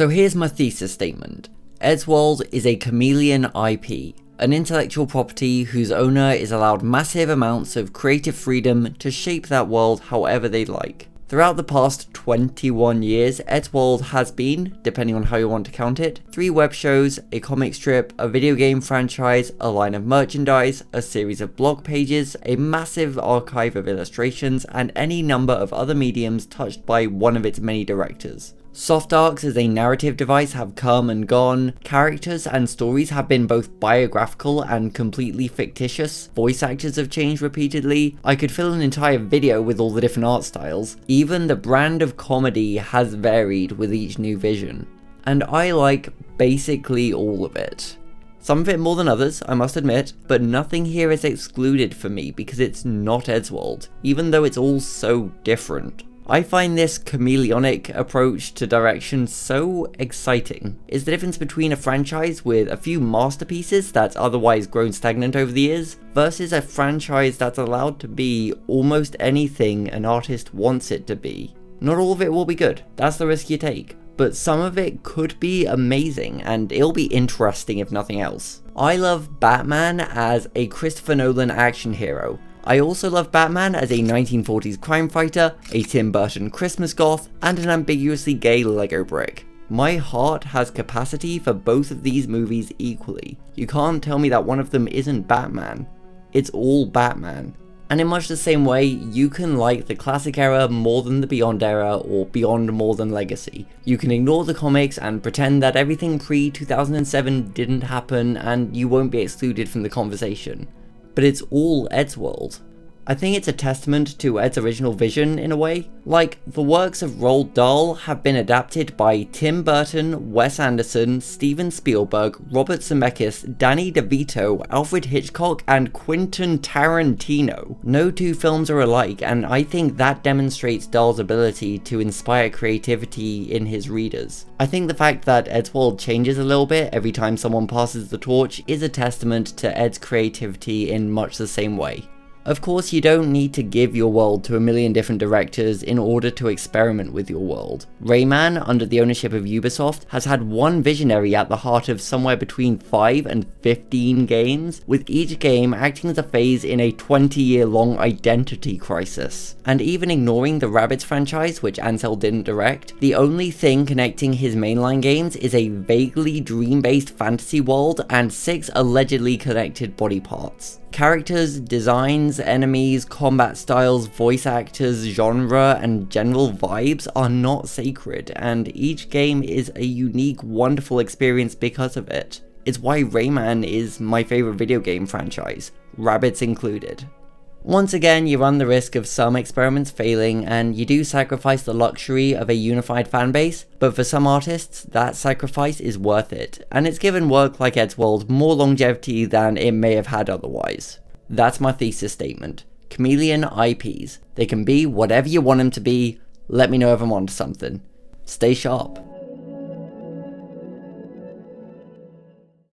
So here's my thesis statement. Eddsworld is a Chameleon IP, an intellectual property whose owner is allowed massive amounts of creative freedom to shape that world however they like. Throughout the past 21 years, Eddsworld has been, depending on how you want to count it, 3 web shows, a comic strip, a video game franchise, a line of merchandise, a series of blog pages, a massive archive of illustrations, and any number of other mediums touched by one of its many directors. Soft arcs as a narrative device have come and gone, characters and stories have been both biographical and completely fictitious, voice actors have changed repeatedly, I could fill an entire video with all the different art styles, even the brand of comedy has varied with each new vision. And I like basically all of it. Some of it more than others, I must admit, but nothing here is excluded for me because it's not Eddsworld, even though it's all so different. I find this chameleonic approach to direction so exciting. It's the difference between a franchise with a few masterpieces that's otherwise grown stagnant over the years, versus a franchise that's allowed to be almost anything an artist wants it to be. Not all of it will be good, that's the risk you take, but some of it could be amazing and it'll be interesting if nothing else. I love Batman as a Christopher Nolan action hero. I also love Batman as a 1940s crime fighter, a Tim Burton Christmas goth, and an ambiguously gay Lego brick. My heart has capacity for both of these movies equally. You can't tell me that one of them isn't Batman. It's all Batman. And in much the same way, you can like the classic era more than the Beyond era, or Beyond more than Legacy. You can ignore the comics and pretend that everything pre-2007 didn't happen and you won't be excluded from the conversation. But it's all Eddsworld. I think it's a testament to Ed's original vision in a way. Like, the works of Roald Dahl have been adapted by Tim Burton, Wes Anderson, Steven Spielberg, Robert Zemeckis, Danny DeVito, Alfred Hitchcock, and Quentin Tarantino. No 2 films are alike, and I think that demonstrates Dahl's ability to inspire creativity in his readers. I think the fact that Eddsworld changes a little bit every time someone passes the torch is a testament to Ed's creativity in much the same way. Of course, you don't need to give your world to a million different directors in order to experiment with your world. Rayman, under the ownership of Ubisoft, has had one visionary at the heart of somewhere between 5 and 15 games, with each game acting as a phase in a 20-year-long identity crisis. And even ignoring the Rabbids franchise, which Ansel didn't direct, the only thing connecting his mainline games is a vaguely dream-based fantasy world and 6 allegedly connected body parts. Characters, designs, enemies, combat styles, voice actors, genre, and general vibes are not sacred, and each game is a unique, wonderful experience because of it. It's why Rayman is my favorite video game franchise, Rabbids included. Once again, you run the risk of some experiments failing, and you do sacrifice the luxury of a unified fanbase, but for some artists, that sacrifice is worth it, and it's given work like Eddsworld more longevity than it may have had otherwise. That's my thesis statement. Chameleon IPs. They can be whatever you want them to be. Let me know if I'm onto something. Stay sharp.